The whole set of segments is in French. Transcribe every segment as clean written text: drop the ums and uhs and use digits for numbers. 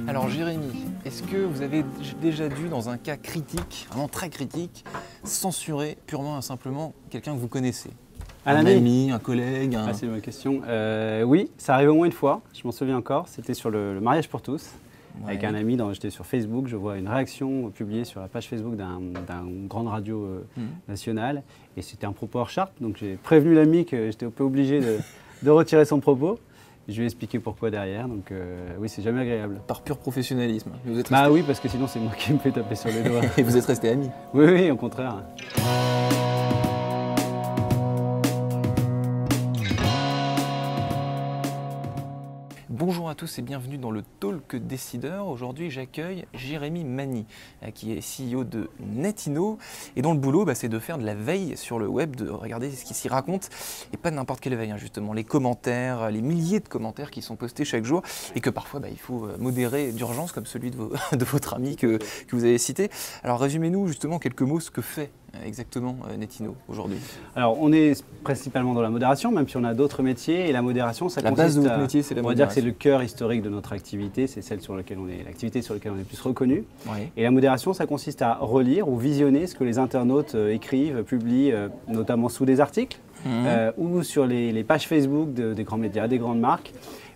Alors Jérémy, est-ce que vous avez déjà dû, dans un cas critique, vraiment très critique, censurer purement et simplement quelqu'un que vous connaissez? Un ami, un collègue C'est une bonne question. Oui, ça arrive au moins une fois, je m'en souviens encore. C'était sur le mariage pour tous. Ouais. Avec un ami, j'étais sur Facebook, je vois une réaction publiée sur la page Facebook d'une grande radio nationale. Et c'était un propos hors charte, donc j'ai prévenu l'ami que j'étais un peu obligé de retirer son propos. Je lui ai expliqué pourquoi derrière, donc oui, c'est jamais agréable. Par pur professionnalisme. Vous êtes resté... oui, parce que sinon c'est moi qui me fais taper sur les doigts. Et vous êtes restés amis? Oui, oui, au contraire. Bonjour à tous et bienvenue dans le Talk Décideur. Aujourd'hui, j'accueille Jérémy Mani, qui est CEO de Netinno. Et dont le boulot, c'est de faire de la veille sur le web, de regarder ce qui s'y raconte. Et pas n'importe quelle veille, justement. Les commentaires, les milliers de commentaires qui sont postés chaque jour. Et que parfois, il faut modérer d'urgence, comme celui de votre ami que vous avez cité. Alors, résumez-nous justement quelques mots ce que fait exactement Netinno aujourd'hui. Alors, on est principalement dans la modération, même si on a d'autres métiers. Et la modération, ça consiste La base de votre métier, c'est la modération. On va dire que c'est le cœur historique de notre activité. C'est celle sur laquelle l'activité sur laquelle on est plus reconnu. Oui. Et la modération, ça consiste à relire ou visionner ce que les internautes écrivent, publient, notamment sous des articles ou sur les pages Facebook des grands médias, des grandes marques.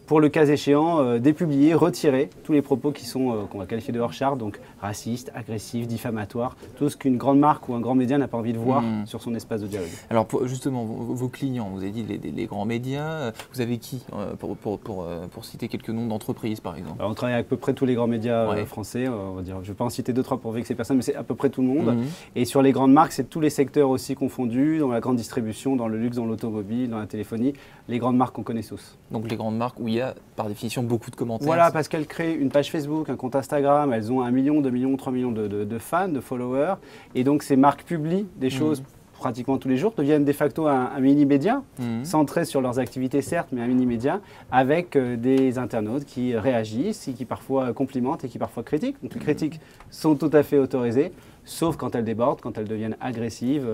Pour le cas échéant, dépublier, retirer tous les propos qui sont, qu'on va qualifier de hors-charte, donc racistes, agressifs, diffamatoires, tout ce qu'une grande marque ou un grand média n'a pas envie de voir sur son espace de dialogue. Alors justement, vos clients, vous avez dit les grands médias, vous avez qui pour citer quelques noms d'entreprises par exemple? Alors, on travaille avec à peu près tous les grands médias français, on va dire, je ne vais pas en citer 2-3 pour vexer personne, mais c'est à peu près tout le monde. Et sur les grandes marques, c'est tous les secteurs aussi confondus, dans la grande distribution, dans le luxe, dans l'automobile, dans la téléphonie, les grandes marques qu'on connaît tous. Donc les grandes marques où il y a par définition beaucoup de commentaires. Voilà, parce qu'elles créent une page Facebook, un compte Instagram, elles ont 1 million, 2 millions, 3 millions de fans, de followers. Et donc ces marques publient des choses pratiquement tous les jours, deviennent de facto un mini-média, centré sur leurs activités certes, mais un mini-média, avec des internautes qui réagissent, et qui parfois complimentent et qui parfois critiquent. Donc les critiques sont tout à fait autorisées, sauf quand elles débordent, quand elles deviennent agressives,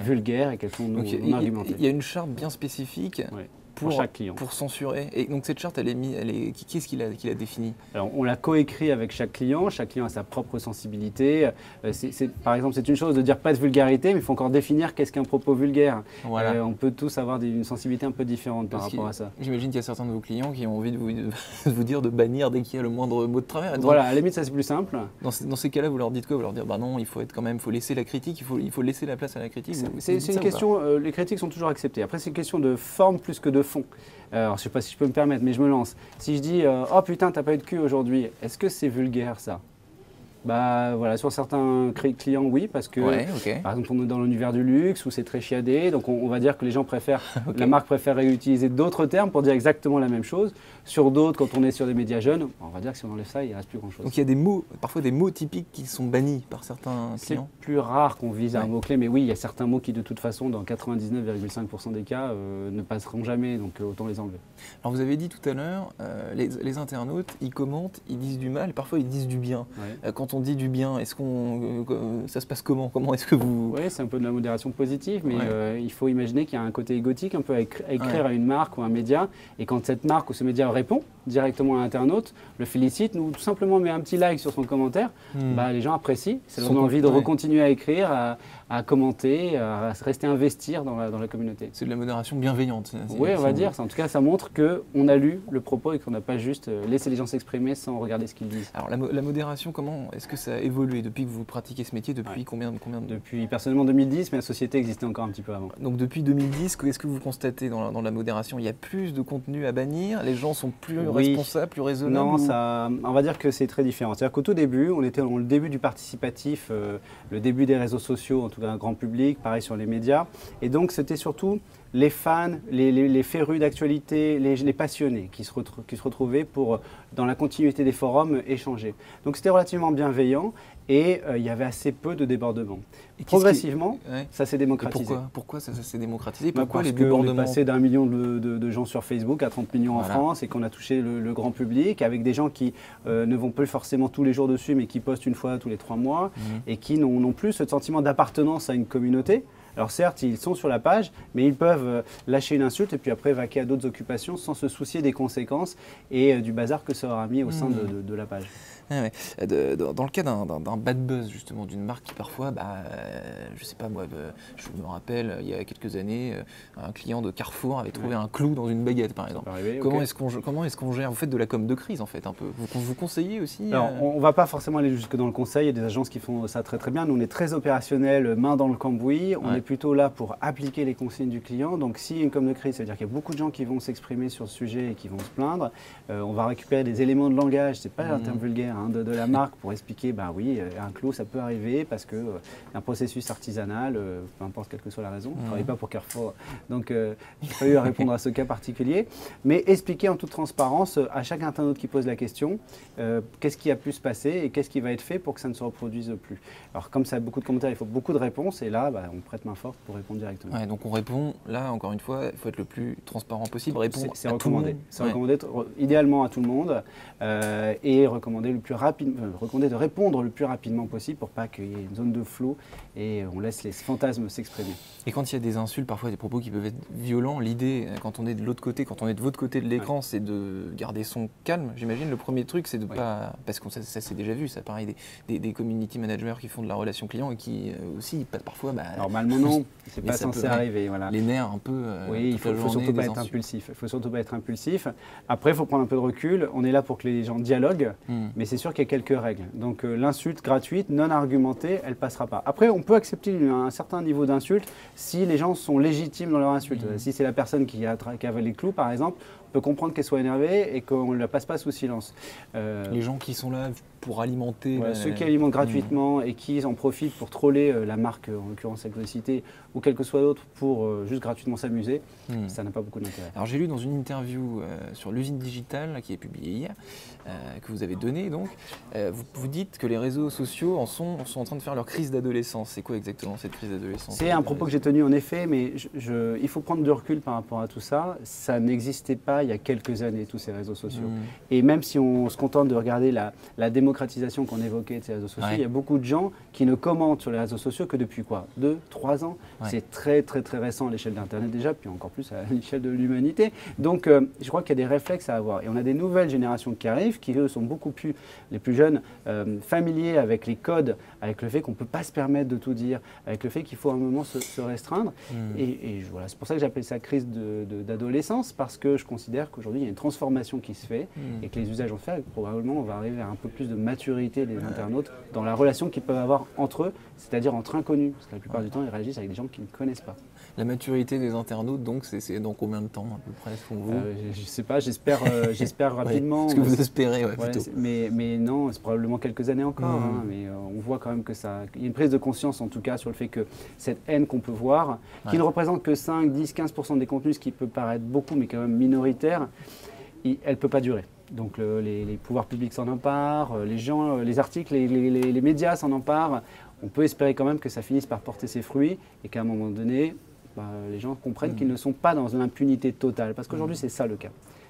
vulgaires et qu'elles sont non argumentées. Il y a une charte bien spécifique. Pour chaque client. Pour censurer. Et donc cette charte, qui est-ce qui l'a définie? Alors, on l'a coécrit avec chaque client a sa propre sensibilité. Par exemple, c'est une chose de dire pas de vulgarité, mais il faut encore définir qu'est-ce qu'un propos vulgaire. Voilà. On peut tous avoir une sensibilité un peu différente par rapport à ça. J'imagine qu'il y a certains de vos clients qui ont envie de vous dire de bannir dès qu'il y a le moindre mot de travers. Voilà, à la limite, ça c'est plus simple. Dans ces cas-là, vous leur dites quoi? Vous leur dites non, il faut laisser la critique, il faut laisser la place à la critique. C'est une question, les critiques sont toujours acceptées. après, c'est une question de forme plus que de fond. Alors, je ne sais pas si je peux me permettre, mais je me lance. Si je dis « Oh putain, t'as pas eu de cul aujourd'hui », est-ce que c'est vulgaire ça? Voilà, sur certains clients, oui, parce que par exemple, on est dans l'univers du luxe où c'est très chiadé, donc on va dire que les gens préfèrent, la marque préfère utiliser d'autres termes pour dire exactement la même chose. Sur d'autres, quand on est sur des médias jeunes, on va dire que si on enlève ça, il ne reste plus grand-chose. Donc il y a parfois des mots typiques qui sont bannis par certains clients. C'est plus rare qu'on vise un mot-clé, mais oui, il y a certains mots qui de toute façon, dans 99,5% des cas, ne passeront jamais, donc autant les enlever. Alors vous avez dit tout à l'heure, les internautes, ils commentent, ils disent du mal, parfois ils disent du bien. Quand on dit du bien, ça se passe comment? Comment est-ce que vous... Oui, c'est un peu de la modération positive, mais il faut imaginer qu'il y a un côté égotique un peu à écrire à une marque ou un média, et quand cette marque ou ce média répond directement à l'internaute, le félicite, ou tout simplement met un petit like sur son commentaire, les gens apprécient, ça leur donne envie de continuer à écrire, à commenter, à rester investir dans la communauté. C'est de la modération bienveillante. Oui, on va dire. En tout cas, ça montre qu'on a lu le propos et qu'on n'a pas juste laissé les gens s'exprimer sans regarder ce qu'ils disent. Alors la modération, comment est-ce que ça a évolué depuis que vous pratiquez ce métier? Depuis combien de... Depuis personnellement 2010, mais la société existait encore un petit peu avant. Donc depuis 2010, qu'est-ce que vous constatez dans la modération? Il y a plus de contenu à bannir? Les gens sont plus responsables, plus raisonnables? Non, on va dire que c'est très différent. C'est-à-dire qu'au tout début, on était dans le début du participatif, le début des réseaux sociaux, en tout cas un grand public, pareil sur les médias. Et donc c'était surtout les fans, les férus d'actualité, les passionnés qui se retrouvaient pour, dans la continuité des forums, échanger. Donc c'était relativement bienveillant et il y avait assez peu de débordements. Progressivement, ça s'est démocratisé. Pourquoi ça s'est démocratisé? Pourquoi les débordements? On est passé d'1 million de gens sur Facebook à 30 millions en France et qu'on a touché le grand public avec des gens qui ne vont plus forcément tous les jours dessus mais qui postent une fois tous les 3 mois et qui n'ont plus ce sentiment d'appartenance à une communauté. Alors certes, ils sont sur la page, mais ils peuvent lâcher une insulte et puis après vaquer à d'autres occupations sans se soucier des conséquences et du bazar que ça aura mis au sein de la page. Ah ouais. Dans le cas d'un bad buzz justement d'une marque qui parfois, je sais pas moi, je me rappelle il y a quelques années, un client de Carrefour avait trouvé un clou dans une baguette par exemple. Comment est-ce qu'on gère? Vous faites de la com de crise en fait un peu. Vous conseillez aussi? Alors, on ne va pas forcément aller jusque dans le conseil, il y a des agences qui font ça très très bien. Nous on est très opérationnel, main dans le cambouis, on est plutôt là pour appliquer les consignes du client. Donc s'il y a une com de crise, c'est-à-dire qu'il y a beaucoup de gens qui vont s'exprimer sur ce sujet et qui vont se plaindre, on va récupérer des éléments de langage, c'est pas un terme vulgaire, de la marque pour expliquer, oui, un clou ça peut arriver parce que un processus artisanal, peu importe quelle que soit la raison, je ne travaille pas pour Carrefour, donc je n'ai pas eu à répondre à ce cas particulier, mais expliquer en toute transparence à chaque internaute qui pose la question qu'est-ce qui a pu se passer et qu'est-ce qui va être fait pour que ça ne se reproduise plus. Alors comme ça a beaucoup de commentaires, il faut beaucoup de réponses et là on prête main forte pour répondre directement. Ouais, donc on répond, là encore une fois, il faut être le plus transparent possible, répondre à recommandé. Tout le monde. C'est recommandé idéalement à tout le monde et recommander de répondre le plus rapidement possible pour pas qu'il y ait une zone de flou et on laisse les fantasmes s'exprimer. Et quand il y a des insultes, parfois des propos qui peuvent être violents, l'idée, quand on est de l'autre côté, quand on est de votre côté de l'écran, c'est de garder son calme. J'imagine le premier truc, c'est de pas, parce que ça s'est déjà vu, ça pareil, des community managers qui font de la relation client et qui aussi parfois. Normalement non, c'est pas censé arriver. Voilà. Les nerfs un peu. Oui, il faut surtout pas être impulsif. Il faut surtout pas être impulsif. Après, il faut prendre un peu de recul. On est là pour que les gens dialoguent, mais c'est sûr qu'il y a quelques règles. Donc l'insulte gratuite, non argumentée, elle passera pas. Après, on peut accepter un certain niveau d'insulte si les gens sont légitimes dans leur insulte. Si c'est la personne qui a les clous, par exemple, on peut comprendre qu'elle soit énervée et qu'on ne la passe pas sous silence. Les gens qui sont là pour alimenter… Ceux qui alimentent gratuitement et qui en profitent pour troller la marque, en l'occurrence celle que j'ai citée, ou quel que soit d'autre, pour juste gratuitement s'amuser, ça n'a pas beaucoup d'intérêt. Alors j'ai lu dans une interview sur l'usine digitale qui est publiée hier, que vous avez donnée donc, vous dites que les réseaux sociaux sont en train de faire leur crise d'adolescence. C'est quoi exactement cette crise d'adolescence? C'est un propos que j'ai tenu en effet, mais il faut prendre du recul par rapport à tout ça. Ça n'existait pas il y a quelques années, tous ces réseaux sociaux. Et même si on se contente de regarder la démocratisation qu'on évoquait de ces réseaux sociaux, il y a beaucoup de gens qui ne commentent sur les réseaux sociaux que depuis quoi? 2, 3 ans. C'est très très très récent à l'échelle d'Internet déjà, puis encore plus à l'échelle de l'humanité. Donc je crois qu'il y a des réflexes à avoir. Et on a des nouvelles générations qui arrivent, qui eux sont beaucoup plus, les plus jeunes, familiers avec les codes, avec le fait qu'on ne peut pas se permettre de tout dire, avec le fait qu'il faut à un moment se restreindre. Et voilà, c'est pour ça que j'appelle ça crise d'adolescence, parce que je considère qu'aujourd'hui il y a une transformation qui se fait et que les usages ont fait, et probablement on va arriver à un peu plus de maturité des internautes dans la relation qu'ils peuvent avoir entre eux, c'est-à-dire entre inconnus, parce que la plupart du temps ils réagissent avec des gens qu'ils ne connaissent pas. La maturité des internautes, donc, c'est dans combien de temps à peu près selon vous? Je ne sais pas, j'espère rapidement. Ce que vous espérez, plutôt. Mais non, c'est probablement quelques années encore. Mais on voit quand même que il y a une prise de conscience en tout cas sur le fait que cette haine qu'on peut voir, qui ne représente que 5, 10, 15% des contenus, ce qui peut paraître beaucoup, mais quand même minoritaire, elle ne peut pas durer. Donc les pouvoirs publics s'en emparent, les gens, les articles, les médias s'en emparent. On peut espérer quand même que ça finisse par porter ses fruits et qu'à un moment donné, les gens comprennent qu'ils ne sont pas dans une impunité totale. Parce qu'aujourd'hui, c'est ça le cas.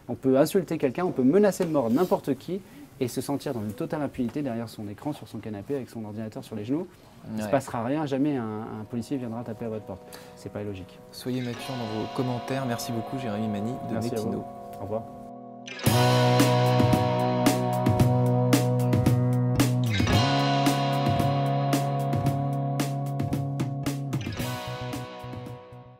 On peut insulter quelqu'un, on peut menacer de mort n'importe qui et se sentir dans une totale impunité derrière son écran, sur son canapé, avec son ordinateur sur les genoux. Il ne se passera rien, jamais un policier viendra taper à votre porte. C'est pas illogique. Soyez mature dans vos commentaires. Merci beaucoup Jérémy Mani de Netino. Au revoir.